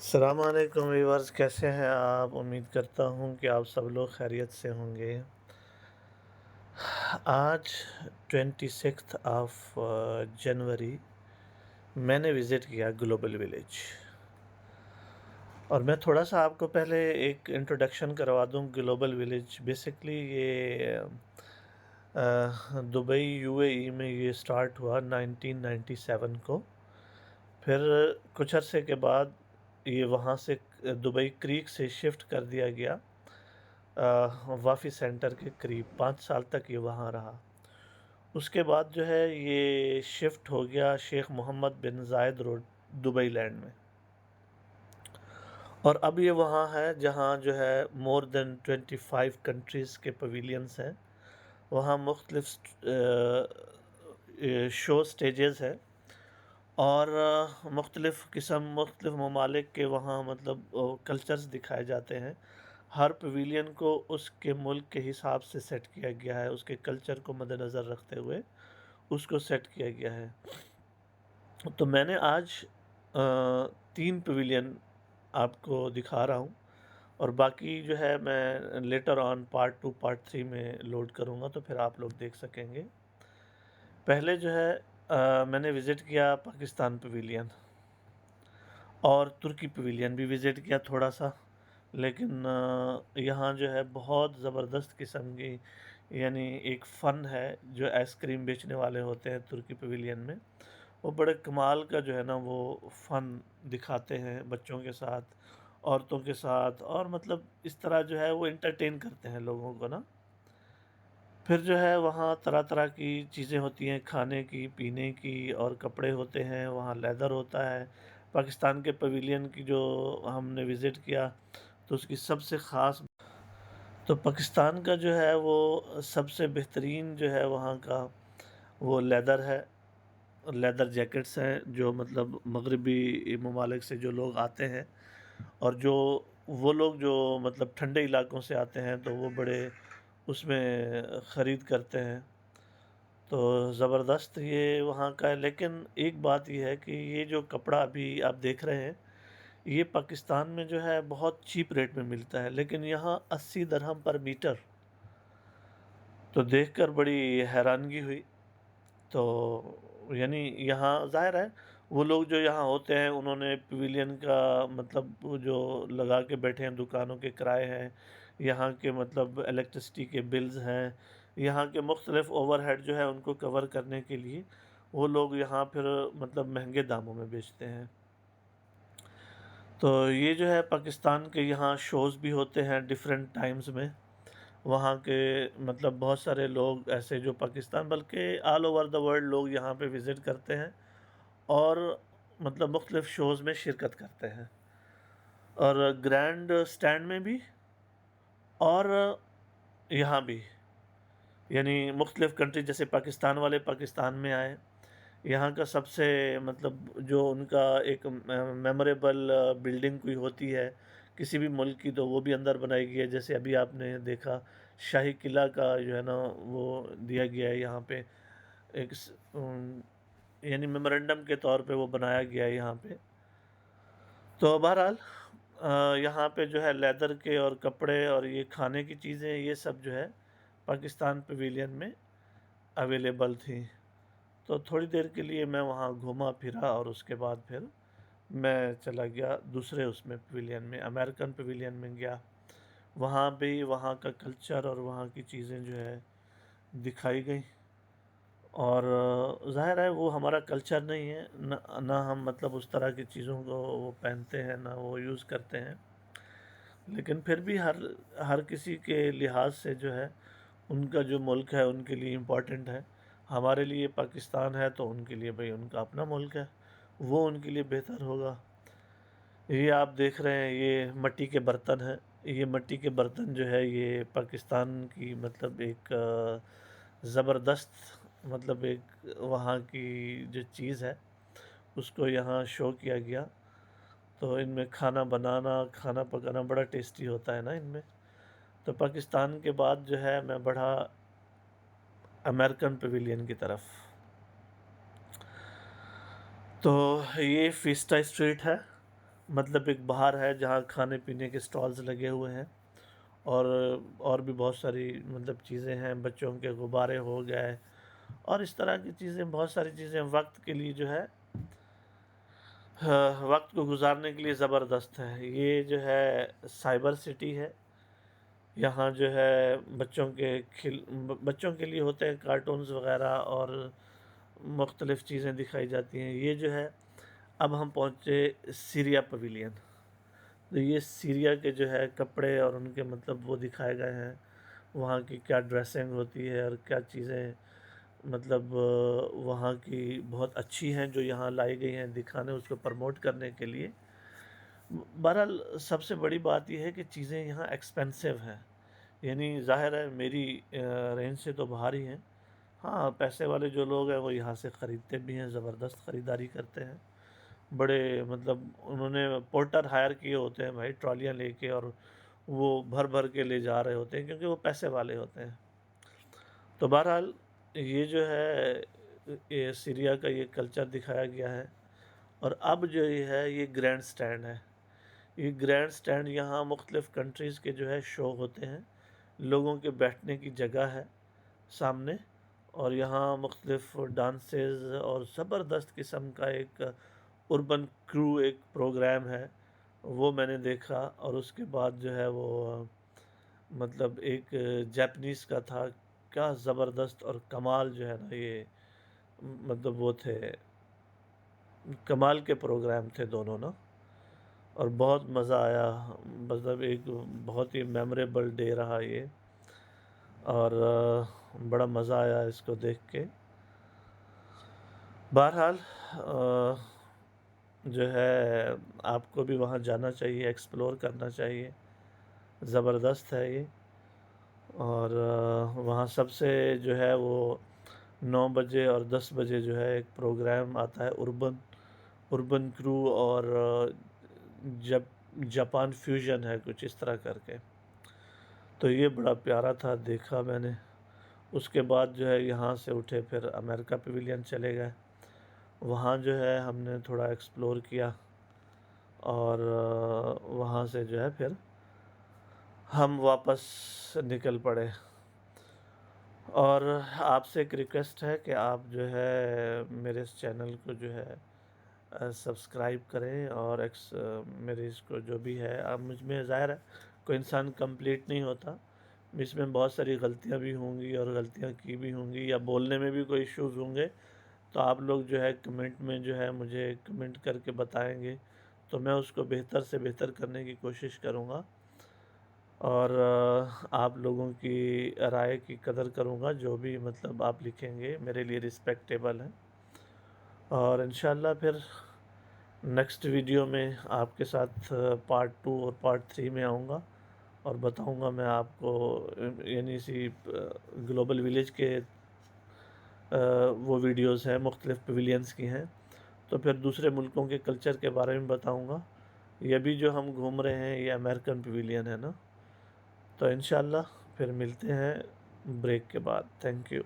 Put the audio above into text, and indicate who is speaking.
Speaker 1: السلام علیکم ویورز، کیسے ہیں آپ؟ امید کرتا ہوں کہ آپ سب لوگ خیریت سے ہوں گے۔ آج 26 جنوری میں نے وزٹ کیا گلوبل ولیج، اور میں تھوڑا سا آپ کو پہلے ایک انٹروڈکشن کروا دوں۔ گلوبل ولیج بیسکلی یہ دبئی UAE میں یہ سٹارٹ ہوا 1997 کو۔ پھر کچھ عرصے کے بعد یہ وہاں سے دبئی کریک سے شفٹ کر دیا گیا وافی سینٹر کے قریب۔ 5 سال تک یہ وہاں رہا۔ اس کے بعد جو ہے یہ شفٹ ہو گیا شیخ محمد بن زائد روڈ دبئی لینڈ میں، اور اب یہ وہاں ہے جہاں جو ہے مور دین 25 کنٹریز کے پویلینز ہیں۔ وہاں مختلف شو سٹیجز ہیں، اور مختلف ممالک کے وہاں مطلب کلچرز دکھائے جاتے ہیں۔ ہر پویلین کو اس کے ملک کے حساب سے سیٹ کیا گیا ہے، اس کے کلچر کو مد نظر رکھتے ہوئے اس کو سیٹ کیا گیا ہے۔ تو میں نے آج 3 پویلین آپ کو دکھا رہا ہوں، اور باقی جو ہے میں لیٹر آن پارٹ 2 پارٹ 3 میں لوڈ کروں گا، تو پھر آپ لوگ دیکھ سکیں گے۔ پہلے جو ہے میں نے وزٹ کیا پاکستان پویلین، اور ترکی پویلین بھی وزٹ کیا تھوڑا سا، لیکن یہاں جو ہے بہت زبردست قسم کی یعنی ایک فن ہے۔ جو آئس کریم بیچنے والے ہوتے ہیں ترکی پویلین میں، وہ بڑے کمال کا جو ہے نا وہ فن دکھاتے ہیں بچوں کے ساتھ، عورتوں کے ساتھ، اور مطلب اس طرح جو ہے وہ انٹرٹین کرتے ہیں لوگوں کو نا۔ پھر جو ہے وہاں طرح طرح کی چیزیں ہوتی ہیں، کھانے کی، پینے کی، اور کپڑے ہوتے ہیں، وہاں لیدر ہوتا ہے۔ پاکستان کے پویلین کی جو ہم نے وزٹ کیا تو اس کی سب سے خاص تو پاکستان کا جو ہے وہ سب سے بہترین جو ہے وہاں کا وہ لیدر ہے، لیدر جیکٹس ہیں، جو مطلب مغربی ممالک سے جو لوگ آتے ہیں، اور جو وہ لوگ جو مطلب ٹھنڈے علاقوں سے آتے ہیں تو وہ بڑے اس میں خرید کرتے ہیں۔ تو زبردست یہ وہاں کا ہے، لیکن ایک بات یہ ہے کہ یہ جو کپڑا ابھی آپ دیکھ رہے ہیں یہ پاکستان میں جو ہے بہت چیپ ریٹ میں ملتا ہے، لیکن یہاں 80 درہم پر میٹر۔ تو دیکھ کر بڑی حیرانگی ہوئی۔ تو یعنی یہاں ظاہر ہے وہ لوگ جو یہاں ہوتے ہیں انہوں نے پویلین کا مطلب وہ جو لگا کے بیٹھے ہیں، دکانوں کے کرائے ہیں، یہاں کے مطلب الیکٹرسٹی کے بلز ہیں، یہاں کے مختلف اوور ہیڈ جو ہے ان کو کور کرنے کے لیے وہ لوگ یہاں پھر مطلب مہنگے داموں میں بیچتے ہیں۔ تو یہ جو ہے پاکستان کے یہاں شوز بھی ہوتے ہیں ڈیفرنٹ ٹائمز میں۔ وہاں کے مطلب بہت سارے لوگ ایسے جو پاکستان بلکہ آل اوور دا ورلڈ لوگ یہاں پہ وزٹ کرتے ہیں، اور مطلب مختلف شوز میں شرکت کرتے ہیں، اور گرینڈ سٹینڈ میں بھی، اور یہاں بھی، یعنی مختلف کنٹری جیسے پاکستان والے پاکستان میں آئے۔ یہاں کا سب سے مطلب جو ان کا ایک میموریبل بلڈنگ کوئی ہوتی ہے کسی بھی ملک کی، تو وہ بھی اندر بنائی گئی ہے۔ جیسے ابھی آپ نے دیکھا شاہی قلعہ کا جو ہے نا وہ دیا گیا ہے یہاں پہ، ایک یعنی میمورنڈم کے طور پہ وہ بنایا گیا ہے یہاں پہ۔ تو بہرحال یہاں پہ جو ہے لیدر کے اور کپڑے اور یہ کھانے کی چیزیں یہ سب جو ہے پاکستان پویلین میں اویلیبل تھی۔ تو تھوڑی دیر کے لیے میں وہاں گھوما پھرا، اور اس کے بعد پھر میں چلا گیا دوسرے اس میں پویلین میں، امریکن پویلین میں گیا۔ وہاں بھی وہاں کا کلچر اور وہاں کی چیزیں جو ہے دکھائی گئی، اور ظاہر ہے وہ ہمارا کلچر نہیں ہے، نہ ہم مطلب اس طرح کی چیزوں کو وہ پہنتے ہیں، نہ وہ یوز کرتے ہیں، لیکن پھر بھی ہر کسی کے لحاظ سے جو ہے ان کا جو ملک ہے ان کے لیے امپورٹنٹ ہے۔ ہمارے لیے پاکستان ہے تو ان کے لیے بھئی ان کا اپنا ملک ہے، وہ ان کے لیے بہتر ہوگا۔ یہ آپ دیکھ رہے ہیں یہ مٹی کے برتن ہیں۔ یہ مٹی کے برتن جو ہے یہ پاکستان کی مطلب ایک زبردست مطلب ایک وہاں کی جو چیز ہے اس کو یہاں شو کیا گیا۔ تو ان میں کھانا بنانا، کھانا پکانا بڑا ٹیسٹی ہوتا ہے نا ان میں۔ تو پاکستان کے بعد جو ہے میں بڑھا امریکن پویلین کی طرف۔ تو یہ فیسٹا اسٹریٹ ہے، مطلب ایک باہر ہے جہاں کھانے پینے کے سٹالز لگے ہوئے ہیں، اور اور بھی بہت ساری مطلب چیزیں ہیں، بچوں کے غبارے ہو گئے اور اس طرح کی چیزیں، بہت ساری چیزیں وقت کے لیے جو ہے وقت کو گزارنے کے لیے زبردست ہے۔ یہ جو ہے سائبر سٹی ہے، یہاں جو ہے بچوں کے لیے ہوتے ہیں کارٹونز وغیرہ اور مختلف چیزیں دکھائی جاتی ہیں۔ یہ جو ہے اب ہم پہنچے سیریا پویلین، تو یہ سیریا کے جو ہے کپڑے اور ان کے مطلب وہ دکھائے گئے ہیں، وہاں کی کیا ڈریسنگ ہوتی ہے اور کیا چیزیں مطلب وہاں کی بہت اچھی ہیں جو یہاں لائی گئی ہیں دکھانے، اس کو پرموٹ کرنے کے لیے۔ بہرحال سب سے بڑی بات یہ ہے کہ چیزیں یہاں ایکسپینسو ہیں، یعنی ظاہر ہے میری رینج سے تو باہر ہی ہیں۔ ہاں، پیسے والے جو لوگ ہیں وہ یہاں سے خریدتے بھی ہیں، زبردست خریداری کرتے ہیں، بڑے مطلب انہوں نے پورٹر ہائر کیے ہوتے ہیں بھائی، ٹرالیاں لے کے، اور وہ بھر بھر کے لے جا رہے ہوتے ہیں کیونکہ وہ پیسے والے ہوتے ہیں۔ تو بہرحال یہ جو ہے یہ سیریا کا یہ کلچر دکھایا گیا ہے۔ اور اب جو یہ ہے یہ گرینڈ سٹینڈ ہے، یہ گرینڈ سٹینڈ یہاں مختلف کنٹریز کے جو ہے شو ہوتے ہیں، لوگوں کے بیٹھنے کی جگہ ہے سامنے، اور یہاں مختلف ڈانسز اور زبردست قسم کا ایک اربن کرو ایک پروگرام ہے، وہ میں نے دیکھا۔ اور اس کے بعد جو ہے وہ مطلب ایک جاپنیز کا تھا، کیا زبردست اور کمال جو ہے نا یہ مطلب وہ تھے، کمال کے پروگرام تھے دونوں نا، اور بہت مزہ آیا، مطلب ایک بہت ہی میموریبل ڈے رہا یہ، اور بڑا مزہ آیا اس کو دیکھ کے۔ بہرحال جو ہے آپ کو بھی وہاں جانا چاہیے، ایکسپلور کرنا چاہیے، زبردست ہے یہ۔ اور وہاں سب سے جو ہے وہ 9 بجے اور 10 بجے جو ہے ایک پروگرام آتا ہے اربن کرو، اور جاپان فیوژن ہے کچھ اس طرح کر کے، تو یہ بڑا پیارا تھا، دیکھا میں نے۔ اس کے بعد جو ہے یہاں سے اٹھے پھر امریکہ پویلین چلے گئے، وہاں جو ہے ہم نے تھوڑا ایکسپلور کیا، اور وہاں سے جو ہے پھر ہم واپس نکل پڑے۔ اور آپ سے ایک ریکویسٹ ہے کہ آپ جو ہے میرے اس چینل کو جو ہے سبسکرائب کریں، اور میرے اس کو جو بھی ہے، اب مجھ میں ظاہر ہے کوئی انسان کمپلیٹ نہیں ہوتا، اس میں بہت ساری غلطیاں بھی ہوں گی اور غلطیاں کی بھی ہوں گی، یا بولنے میں بھی کوئی ایشوز ہوں گے، تو آپ لوگ جو ہے کمنٹ میں جو ہے مجھے کمنٹ کر کے بتائیں گے، تو میں اس کو بہتر سے بہتر کرنے کی کوشش کروں گا، اور آپ لوگوں کی رائے کی قدر کروں گا، جو بھی مطلب آپ لکھیں گے میرے لیے رسپیکٹیبل ہے۔ اور انشاءاللہ پھر نیکسٹ ویڈیو میں آپ کے ساتھ پارٹ 2 اور پارٹ 3 میں آؤں گا، اور بتاؤں گا میں آپ کو، یعنی اسی گلوبل ویلیج کے وہ ویڈیوز ہیں، مختلف پویلینز کی ہیں، تو پھر دوسرے ملکوں کے کلچر کے بارے میں بتاؤں گا۔ یہ بھی جو ہم گھوم رہے ہیں یہ امریکن پویلین ہے نا، تو انشاءاللہ پھر ملتے ہیں بریک کے بعد۔ Thank you.